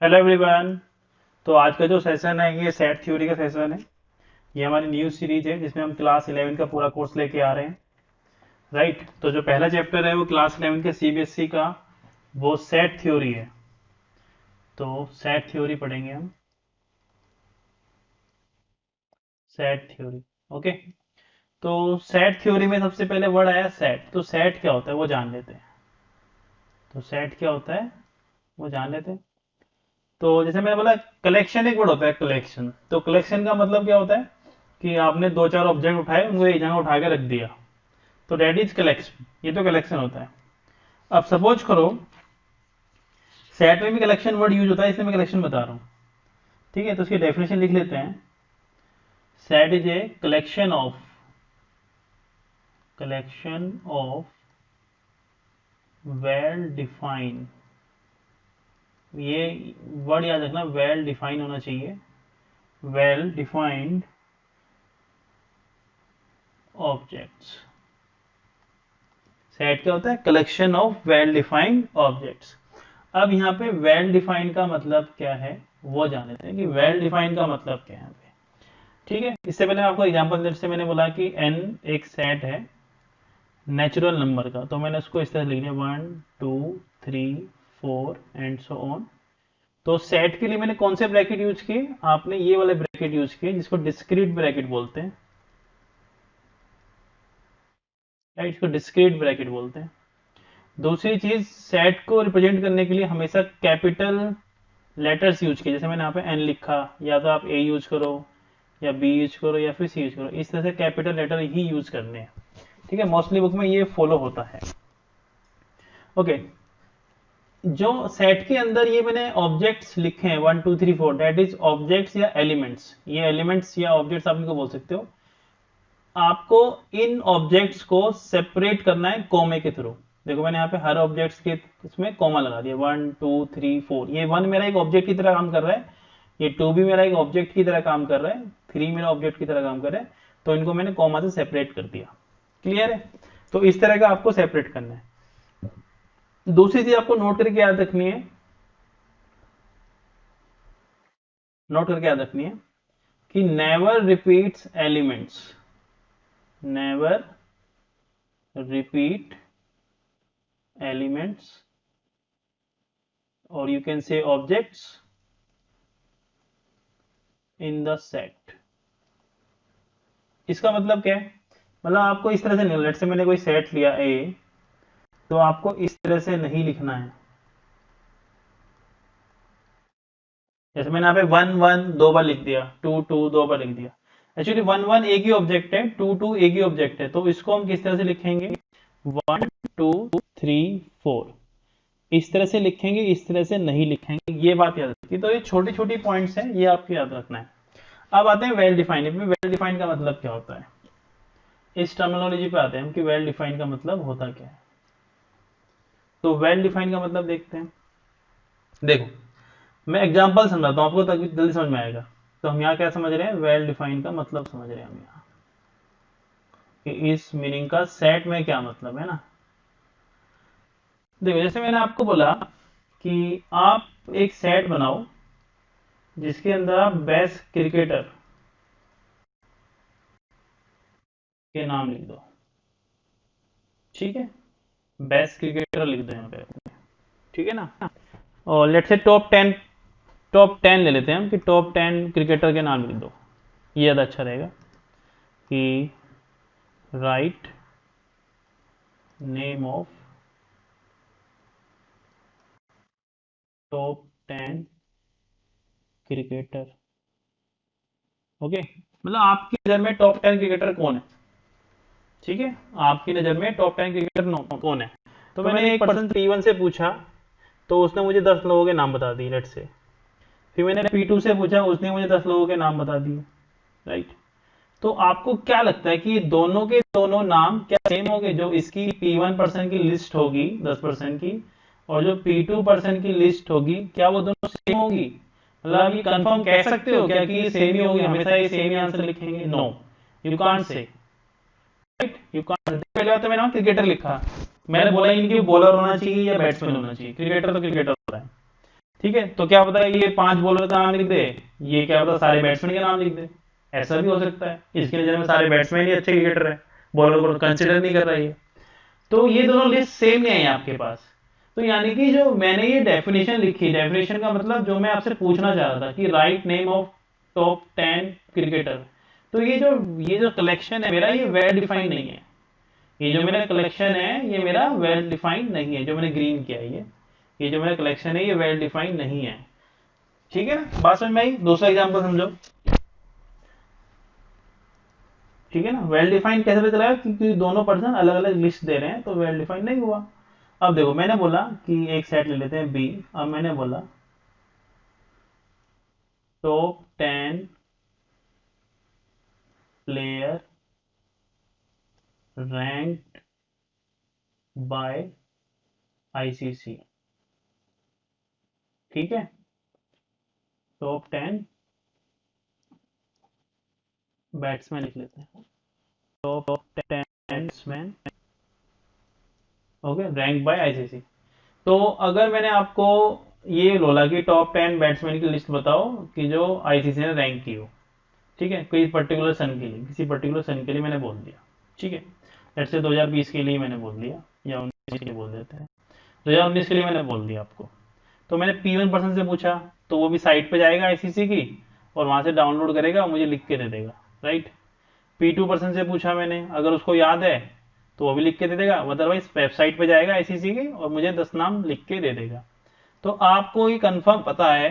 Hello everyone. तो आज का जो सेशन है ये सेट थ्योरी का सेशन है। ये हमारी न्यू सीरीज है जिसमें हम क्लास 11 का पूरा कोर्स लेके आ रहे हैं। राइट, तो जो पहला चैप्टर है वो क्लास 11 के सीबीएसई का वो सेट थ्योरी है। तो सेट थ्योरी पढ़ेंगे हम। Set theory. ओके। तो सेट थ्योरी में सबसे पहले वर्ड आया सेट। तो सेट क्या होता है वो जान लेते हैं। तो सेट क्या होता है वो जान लेते हैं। तो जैसे मैंने बोला, कलेक्शन एक वर्ड होता है, कलेक्शन। तो कलेक्शन का मतलब क्या होता है कि आपने दो चार ऑब्जेक्ट उठाए, उनको एक जगह उठा के रख दिया। तो डेट इज कलेक्शन, ये तो कलेक्शन होता है। अब सपोज करो सेट में भी कलेक्शन वर्ड यूज होता है, इसलिए मैं कलेक्शन बता रहा हूँ। ठीक है, तो उसकी डेफिनेशन लिख लेते हैं। Set is a collection of well defined, ये वर्ड याद रखना, वेल डिफाइंड होना चाहिए। Well defined objects. सेट क्या होता है? Collection of well defined objects. अब यहाँ पे वेल डिफाइंड का मतलब क्या है वो जान लेते हैं कि वेल डिफाइंड का मतलब क्या है यहाँ पे। ठीक है, इससे पहले मैं आपको एग्जांपल देने से मैंने बोला कि n एक सेट है नेचुरल नंबर का, तो मैंने उसको इस तरह लिख दिया 1 2 3 4 एंड सो ऑन। तो सेट के लिए मैंने कौन से ब्रैकेट यूज किए? आपने ये वाले ब्रैकेट यूज किए जिसको डिस्क्रीट ब्रैकेट बोलते हैं। राइट, इसको डिस्क्रीट ब्रैकेट बोलते हैं। दूसरी चीज, सेट को रिप्रेजेंट करने के लिए हमेशा कैपिटल लेटर्स यूज किए। जैसे मैंने यहाँ पे एन लिखा, या तो आप ए यूज करो या बी यूज करो या फिर सी यूज करो, इस तरह से कैपिटल लेटर ही यूज करने हैं। ठीक है, मोस्टली बुक में ये फॉलो होता है। ओके, जो सेट के अंदर ये मैंने ऑब्जेक्ट्स लिखे हैं 1 2 3 4, दैट इज ऑब्जेक्ट्स या एलिमेंट्स। ये एलिमेंट्स या ऑब्जेक्ट्स आप इनको बोल सकते हो। आपको इन ऑब्जेक्ट्स को सेपरेट करना है कोमे के थ्रू। देखो मैंने यहाँ पे हर ऑब्जेक्ट्स के इसमें कोमा लगा दिया, 1 2 3 4। ये 1 मेरा एक ऑब्जेक्ट की तरह काम कर रहा है, ये 2 भी मेरा एक ऑब्जेक्ट की तरह काम कर रहा है, 3 मेरा ऑब्जेक्ट की तरह काम कर रहा है। तो इनको मैंने कॉमा से सेपरेट कर दिया। क्लियर है? तो इस तरह का आपको सेपरेट करना है। दूसरी चीज आपको नोट करके याद रखनी है, नोट करके याद रखनी है कि never repeats elements, never repeat elements, और you can say objects in the set. इसका मतलब क्या है? मतलब आपको इस तरह से नहीं, लेट से मैंने कोई सेट लिया ए, तो आपको इस तरह से नहीं लिखना है। जैसे मैंने यहाँ पे 1 1 दो बार लिख दिया, 2 2 दो बार लिख दिया। एक्चुअली 1 1 एक ही ऑब्जेक्ट है, 2 2 एक ही ऑब्जेक्ट है, तो इसको हम किस तरह से लिखेंगे? 1 2 3 4 इस तरह से लिखेंगे, इस तरह से नहीं लिखेंगे। ये बात याद रखिए। तो ये छोटी छोटी पॉइंट्स हैं, ये आपको याद रखना है। अब आते हैं वेल डिफाइंड में। वेल डिफाइंड का मतलब क्या होता है, इस टर्मिनोलॉजी पे आते हैं हम कि वेल डिफाइंड का मतलब होता क्या है। तो वेल डिफाइंड का मतलब देखते हैं। देखो मैं एग्जांपल समझाता हूँ आपको ताकि जल्दी समझ में आएगा। तो हम यहाँ क्या समझ रहे हैं? वेल डिफाइंड का मतलब समझ रहे हैं हम यहाँ कि इस मीनिंग का सेट में क्या मतलब है ना। देखो जैसे मैंने आपको बोला कि आप एक सेट बनाओ जिसके अंदर आप बेस्ट क्रिकेटर के नाम लिख दो। ठीक है, बेस्ट क्रिकेटर लिख दो यहाँ पे। ठीक है ना। और लेट्स से टॉप 10 ले लेते हैं हम कि टॉप 10 क्रिकेटर के नाम लिख दो। ये ज़्यादा अच्छा रहेगा कि write name of top 10 cricketer. Okay, मतलब आपकी नज़र में टॉप 10 क्रिकेटर कौन है? ठीक है, आपकी नज़र में टॉप 10 क्रिकेटर कौन है? तो मैंने एक पर्सन P1 से पूछा, तो उसने मुझे 10 लोगों के नाम बता दिए लेट से। फिर मैंने P2 से पूछा, उसने मुझे 10 लोगों के नाम बता दिए। राइट, तो आपको क्या लगता है कि दोनों के दोनों नाम क्या सेम होंगे? जो इसकी P1 पर्सन की लिस्ट होगी 10% की, और जो P2 पर्सन की लिस्ट होगी, क्या वो दोनों सेम होगी? मतलब आप ये कंफर्म कह सकते हो क्या कि ये सेम ही होगी, हमेशा ये सेम ही आंसर लिखेंगे? No, you can't say. Right, you can't. पहले बात तो मैंने क्रिकेटर लिखा, मैंने बोला इनकी बॉलर होना चाहिए या बैट्समैन होना चाहिए। क्रिकेटर तो क्रिकेटर होता है। ठीक है, तो क्या पता है ये 5 बॉलर का नाम लिख दे, ये क्या पता सारे बैट्समैन के नाम लिख दे, ऐसा भी हो सकता है, इसकी नजर में सारे बैट्समैन ही अच्छे क्रिकेटर है, बॉलर को कंसिडर नहीं कर रहा है। तो ये दोनों लिस्ट सेम नहीं है आपके पास। तो यानी कि जो मैंने ये डेफिनेशन लिखी, डेफिनेशन का मतलब जो मैं आपसे पूछना चाह रहा था कि write name of top 10 cricketer, तो ये जो कलेक्शन है मेरा, ये वेल डिफाइंड नहीं है। ये जो मेरा कलेक्शन है ये मेरा वेल डिफाइंड नहीं है, जो मैंने ग्रीन किया है ये जो मेरा कलेक्शन है ये वेल डिफाइंड नहीं है। ठीक है ना, बात समझ में आई? दूसरा एग्जाम्पल समझो। ठीक है ना, वेल डिफाइंड कैसे पता चला, क्योंकि दोनों पर्सन अलग अलग लिस्ट दे रहे हैं, तो वेल डिफाइंड नहीं हुआ। अब देखो मैंने बोला कि एक सेट ले लेते हैं बी, अब मैंने बोला top 10 player ranked by ICC. ठीक है, टॉप 10 बैट्समैन लिख लेते हैं, top 10 batsman, okay, rank by ICC. तो अगर मैंने आपको ये बोला कि टॉप 10 बैट्समैन की लिस्ट बताओ कि जो आईसीसी ने रैंक की हो, ठीक है, कोई पर्टिकुलर सन के लिए, किसी पर्टिकुलर सन के लिए मैंने बोल दिया, ठीक है, लेट्स से 2020 के लिए मैंने बोल दिया, या 19 के लिए बोल देते हैं, 2019 के लिए मैंने बोल दिया आपको। तो मैंने P1 पर्सन से पूछा, तो वो भी साइट पे जाएगा आईसीसी की और वहां से डाउनलोड करेगा और मुझे लिख के दे देगा, राइट। P2 पर्सन से पूछा मैंने, अगर उसको याद है तो वो भी लिख के दे देगा, अदरवाइज वेबसाइट पे जाएगा आईसीसी की और मुझे 10 नाम लिख के दे देगा। तो आपको ये कंफर्म पता है,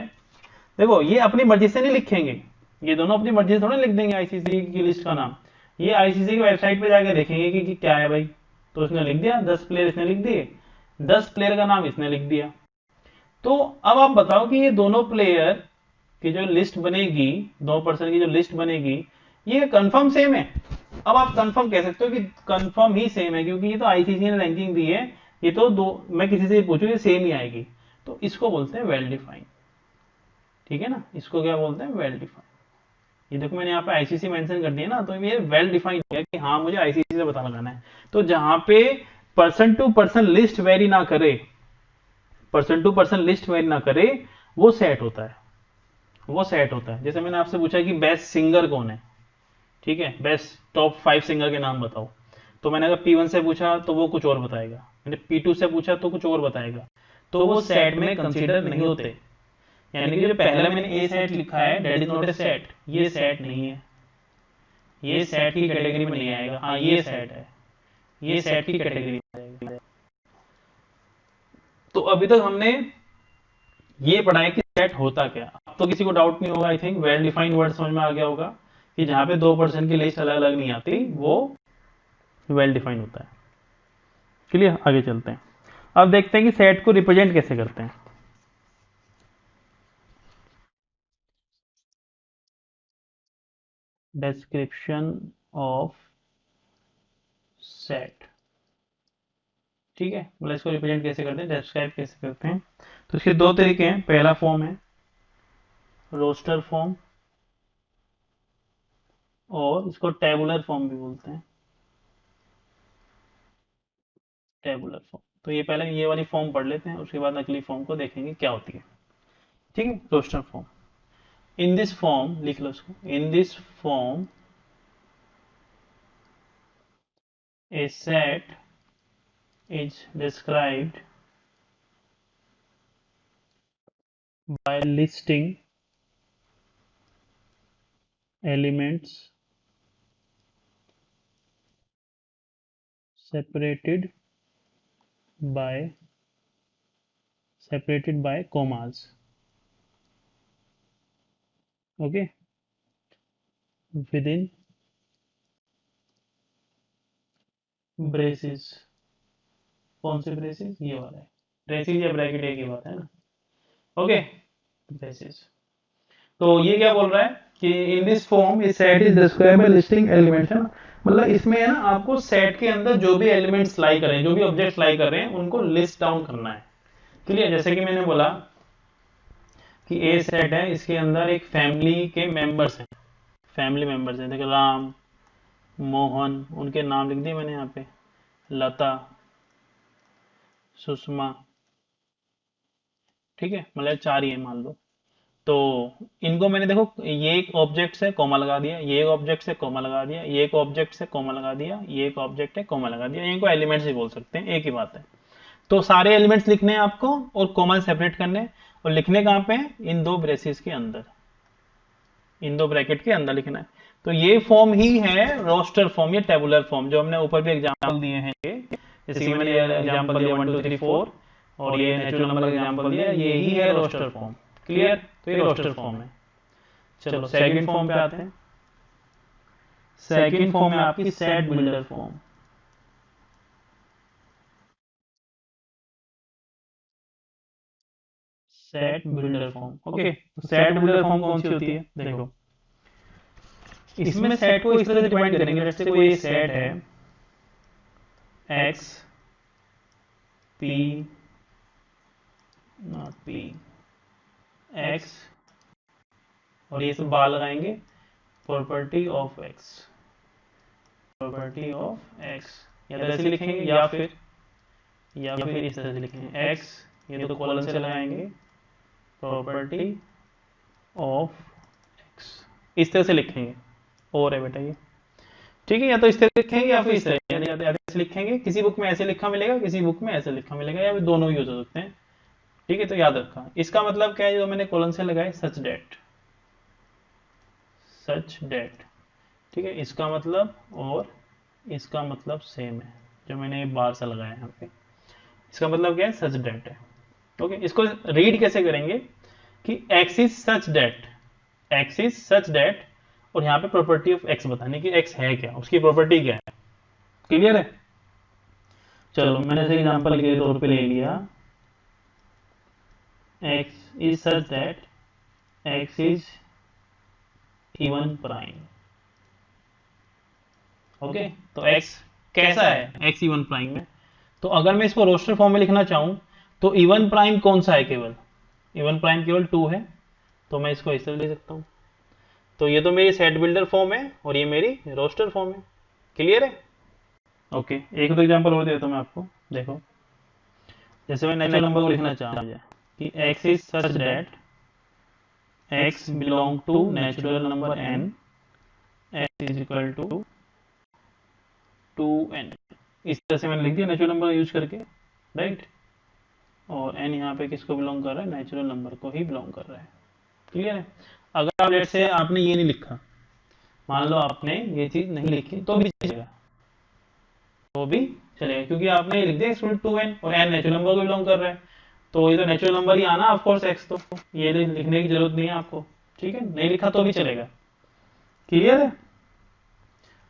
देखो ये अपनी मर्जी से नहीं लिखेंगे, ये दोनों अपनी मर्जी से थोड़ा लिख देंगे आईसीसी की लिस्ट का नाम, ये आईसीसी की वेबसाइट पे जाके देखेंगे कि क्या है भाई, तो उसने लिख दिया 10 प्लेयर इसने लिख दिए, 10 प्लेयर का नाम इसने लिख दिया। तो अब आप बताओ कि ये दोनों प्लेयर की जो लिस्ट बनेगी, 2% की जो लिस्ट बनेगी, ये कंफर्म सेम है? अब आप कंफर्म कह सकते हो कि कंफर्म ही सेम है, क्योंकि ये तो आईसीसी ने रैंकिंग दी है, ये तो दो, मैं किसी से पूछूं ये सेम ही आएगी, तो इसको बोलते हैं वेल डिफाइंड। ठीक है ना, इसको क्या बोलते हैं, वेल डिफाइंड। ये देखो मैंने यहाँ पे आईसीसी मेंशन कर दिया ना, तो ये वेल डिफाइंड है कि हाँ मुझे आईसीसी से पता लगाना है। तो जहां पे person to person list vary ना करे, person to person list vary ना करे, वो सेट होता है, वो सेट होता है। जैसे मैंने आपसे पूछा कि बेस्ट सिंगर कौन है, ठीक है, बेस्ट टॉप 5 सिंगर के नाम बताओ, तो मैंने अगर P1 से पूछा तो वो कुछ और बताएगा, मैंने P2 से पूछा तो कुछ और बताएगा, तो वो सेट में कंसीडर नहीं होते। यानी कि जो पहला मैंने ए सेट लिखा है that is not a set, ये सेट नहीं है, ये सेट की कैटेगरी में नहीं आएगा। हाँ ये सेट है, ये सेट की कैटेगरी में आएगा। तो अभी तक हमने ये पढ़ा है कि सेट होता क्या। अब तो किसी को डाउट नहीं होगा, I think well defined word समझ में आ गया होगा कि जहां पे 2% की लिस्ट अलग अलग नहीं आती वो वेल डिफाइंड होता है। क्लियर, आगे चलते हैं। अब देखते हैं कि सेट को रिप्रेजेंट कैसे करते हैं। डिस्क्रिप्शन ऑफ सेट, ठीक है, मतलब इसको रिप्रेजेंट कैसे करते हैं, डिस्क्राइब कैसे करते हैं। तो इसके दो तरीके हैं, पहला फॉर्म है रोस्टर फॉर्म, और इसको टेबुलर फॉर्म भी बोलते हैं, टेबुलर फॉर्म। तो ये पहले ये वाली फॉर्म पढ़ लेते हैं, उसके बाद अगली फॉर्म को देखेंगे क्या होती है। ठीक है, roster form. In this form, लिख लो इसको, in this form a set is described by listing elements separated by commas, okay, within braces। कौन से ब्रेसेस, ये वाला है, ब्रेसेस या ब्रैकेट एक ही बात है ना, ओके, ब्रेसेस। तो ये क्या बोल रहा है कि इन दिस फॉर्म इस set is describe by listing elements, है ना, मतलब इसमें है ना आपको सेट के अंदर जो भी एलिमेंट्स लाई कर रहे हैं, जो भी ऑब्जेक्ट्स लाई कर रहे हैं, उनको लिस्ट डाउन करना है। क्लियर, जैसे कि मैंने बोला कि ए सेट है, इसके अंदर एक फैमिली के मेंबर्स हैं, फैमिली मेंबर्स हैं, देखो राम, मोहन, उनके नाम लिख दिए मैंने यहाँ पे, लता, सुषमा, ठीक है, मतलब 4 ही है मान लो। तो इनको मैंने देखो, ये एक ऑब्जेक्ट से कॉमा लगा दिया, ये एक ऑब्जेक्ट से कॉमा लगा दिया, ये एक ऑब्जेक्ट से कॉमा लगा दिया, ये एक ऑब्जेक्ट है कॉमा लगा दिया, इनको एलिमेंट्स भी बोल सकते हैं, एक ही बात है। तो सारे एलिमेंट्स लिखने हैं आपको और कॉमा सेपरेट करने हैं, और लिखने कहाँ पे हैं, इन दो ब्रेसेस के अंदर, इन दो ब्रैकेट के अंदर लिखना है। तो ये फॉर्म ही है रोस्टर फॉर्म या टेबुलर फॉर्म, जो हमने ऊपर भी एग्जांपल दिए हैं ये, जैसे कि मैंने एग्जांपल दिया 1 2 3 4, और ये नेचुरल नंबर का एग्जांपल दिया, ये ही है रोस्टर फॉर्म। क्लियर, तो ये रोस्टर फॉर्म है। चलो सेकंड फॉर्म पे आते हैं। सेकंड फॉर्म है आपकी set builder form. Set builder form, okay. तो सेट बिल्डर फॉर्म कौन सी होती है, देखो इसमें सेट को इस तरह से डिफाइन करेंगे, जैसे कोई सेट है x P, not P, x, और ये सब बार लगाएंगे, property of x, property of x, या तो ऐसे लिखेंगे या फिर इस तरह से लिखेंगे एक्स, ये तो कॉलन से लगाएंगे, प्रॉपर्टी ऑफ एक्स, इस तरह से लिखेंगे। और है बेटा ये, ठीक है, या तो इस तरह लिखेंगे या फिर इस तरह, यानी या तो ऐसे लिखेंगे, किसी बुक में ऐसे लिखा मिलेगा, किसी बुक में ऐसे लिखा मिलेगा, या फिर दोनों यूज हो सकते हैं। ठीक है, तो याद रखा, इसका मतलब क्या है जो मैंने कॉलन से लगाए, सच डेट, सच डेट। ठीक है, इसका मतलब और इसका मतलब सेम है, जो मैंने बार सा लगाया यहाँ पे, इसका मतलब क्या है, सच डेट है। ओके, इसको रीड कैसे करेंगे कि X is such that, X is such that, और यहाँ पे प्रॉपर्टी ऑफ एक्स बताने की, एक्स है क्या, उसकी प्रॉपर्टी क्या है। क्लियर है। चलो मैंने ऐसे एग्जांपल के तौर पे ले लिया, x is such that x is even prime. Okay, तो एक्स कैसा है, एक्स इवन प्राइम है। तो अगर मैं इसको रोस्टर फॉर्म में लिखना चाहूं, तो इवन प्राइम कौन सा है, केवल इवन प्राइम केवल 2 है, तो मैं इसको इस तरह लिख सकता हूं। तो ये तो मेरी सेट बिल्डर फॉर्म है और ये मेरी रोस्टर फॉर्म है। क्लियर है। ओके, एक दो एग्जांपल और देता हूं मैं आपको, देखो जैसे मैं नेचुरल नंबर को लिखना चाह रहा हूं कि x is such that x belong to natural number n, x is equal to 2n, इस तरह से मैंने लिख दिया नेचुरल नंबर यूज करके, राइट। और n यहाँ पे किसको बिलोंग कर रहा है, नेचुरल नंबर को ही बिलोंग कर रहा है। क्लियर है। अगर आप लेट से आपने ये नहीं लिखा, मान लो आपने ये चीज नहीं लिखी, तो भी चलेगा, तो भी चलेगा, क्योंकि आपने ये लिख दिया x 2n, और n नेचुरल नंबर को बिलोंग कर रहा है, तो ये तो नेचुरल नंबर ही आना ऑफ कोर्स x, तो ये लिखने की जरूरत नहीं है आपको। ठीक है, नहीं लिखा तो भी चलेगा। क्लियर है।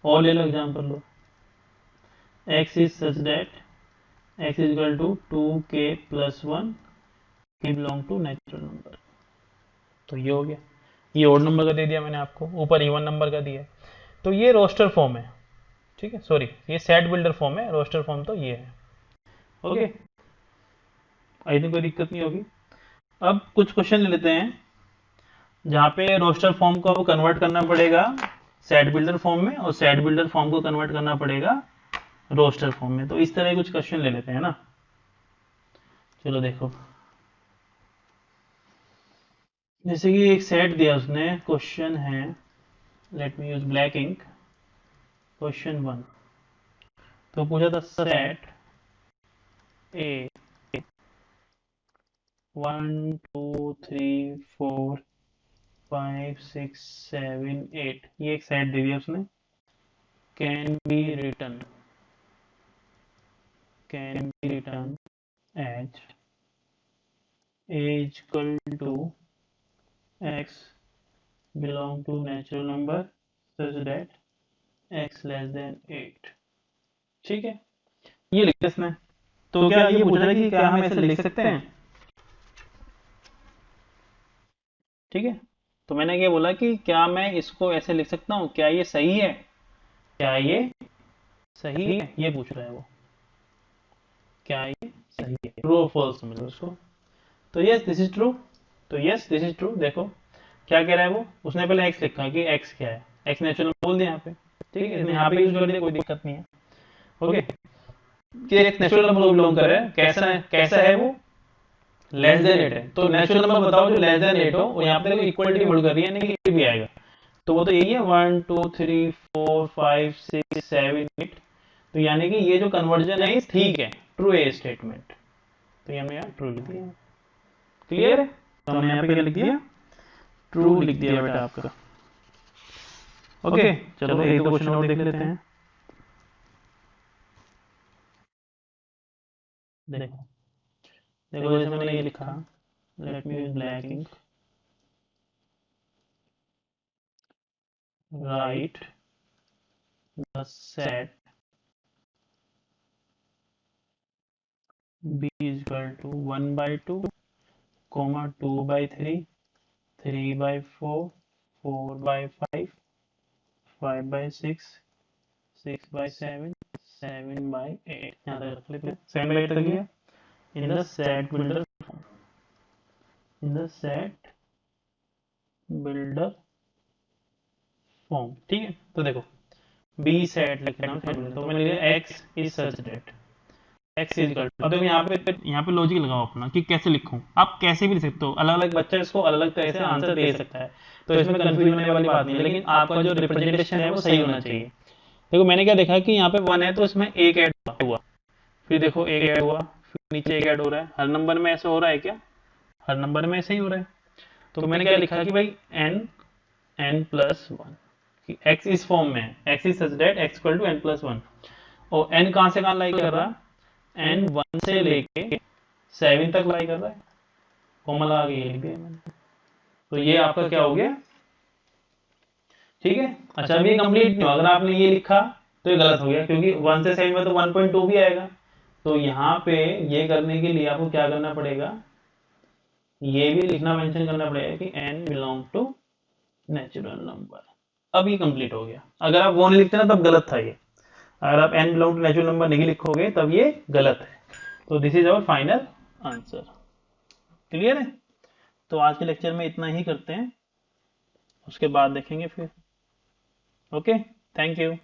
और ले लो एग्जांपल लो, x is such that x is equal to 2k plus 1 k belong to natural number. तो ये हो गया, ये ओड नंबर का दे दिया मैंने आपको, ऊपर इवन नंबर का दिया। तो ये रोस्टर फॉर्म है, ठीक है, सॉरी ये सेट बिल्डर फॉर्म है, रोस्टर फॉर्म तो ये है। ओके, आई थिंक कोई दिक्कत नहीं होगी। अब कुछ क्वेश्चन ले लेते हैं जहाँ पे रोस्टर फॉर्म को आपको कन्वर्ट करना पड़ेगा सेट बिल्डर फॉर्म में, और सेट बिल्डर फॉर्म को कन्वर्ट करना पड़ेगा रोस्टर फॉर्म में। तो इस तरह कुछ क्वेश्चन ले लेते हैं ना। चलो देखो, जैसे कि एक सेट दिया उसने, क्वेश्चन है, let me use black ink, question 1, तो पूछा था सेट ए 1 2 3 4 5 6 7 8, ये एक सेट दे दिया उसने, can be written as is equal to x belong to natural number such that x less than 8। ठीक है, ये लिखा इसने। तो क्या ये पूछ रहा है कि क्या हम ऐसे लिख सकते हैं। ठीक है, तो मैंने ये बोला कि क्या मैं इसको ऐसे लिख सकता हूँ, क्या ये सही है, क्या ये सही है, ये पूछ रहा है वो, क्या ये सही है, ट्रू और फॉल्स समझ लो उसको। तो यस दिस इज ट्रू, तो यस दिस इज ट्रू। देखो क्या कह रहा है वो, उसने पहले x लिखा कि x क्या है, x नेचुरल बोल दिया यहाँ पे, ठीक है, इसने यहाँ पे यूज कर दिया, कोई दिक्कत नहीं है। ओके, कि x नेचुरल नंबर को बिलोंग कर रहा है, कैसा है वो, लेस देन 8 है, तो नेचुरल नंबर बताओ जो लेस देन 8 हो, और यहाँ पे देखो इक्वलिटी होल्ड कर रही है, यानी कि 8 भी आएगा, तो वो तो यही है 1 2 3 4 5 6 7 8, तो यानी कि ये जो कन्वर्जन है ठीक है, ट्रू है स्टेटमेंट, तो ये हमने यहाँ ट्रू लिख दिया। क्लियर है, तो हमने यहाँ पे क्या लिख दिया, ट्रू लिख दिया बेटा आपका। ओके, चलो एक दो क्वेश्चन और देख लेते हैं। देखो देखो जैसे मैंने ये लिखा, let me use black ink, write the set b is equal to 1 by 2, comma 2 by 3, 3 by 4, 4 by 5, 5 by 6, 6 by 7, 7 by 8, यहाँ तक रख लेते हैं, 7 by 8 तक लिया, इन the set builder form, in the set builder form, ठीक है। तो देखो बी सेट लिख रहा हूँ, तो मैंने लिया x is such that x is equal to, अब देखो यहाँ पे लॉजिक लगाओ अपना कि कैसे लिखूं, आप कैसे भी लिख सकते हो, अलग अलग बच्चा इसको अलग अलग तरह से आंसर दे सकता है, तो इसमें कंफ्यूजन होने वाली बात नहीं है, लेकिन आपका जो रिप्रेजेंटेशन है वो सही होना चाहिए। देखो मैंने क्या देखा कि यहाँ पे 1 है तो इसमें एक ऐड हुआ, फिर देखो एक ऐड हुआ, फिर नीचे एक ऐड हो रहा है, हर नंबर में ऐसे हो रहा है क्या, हर नंबर में ऐसे ही हो रहा है, तो मैंने क्या लिखा कि भाई n प्लस वन, कि x इस फॉर्म में है, x is such that x equal to n plus one, और n कहाँ से कहाँ लाई कर रहा है, n 1 से लेके 7 तक लाई कर रहा है, कॉमा लगा के ये लिख दिया मैंने, तो ये आपका क्या हो गया, ठीक है। अच्छा अभी कंप्लीट नहीं हुआ, अगर आपने ये लिखा तो ये गलत हो गया, क्योंकि 1 से 7 में तो 1.2 भी आएगा, तो यहाँ पे ये करने के लिए आपको क्या करना पड़ेगा, ये भी लिखना मेंशन करना पड़ेगा कि n belong to natural number, अब ये कंप्लीट हो गया। अगर आप वो नहीं लिखते ना तब गलत था ये, अगर आप n belong to natural number नहीं लिखोगे तब ये गलत है, तो this is our final answer. Clear है, तो आज के लेक्चर में इतना ही करते हैं, उसके बाद देखेंगे फिर। Okay, thank you.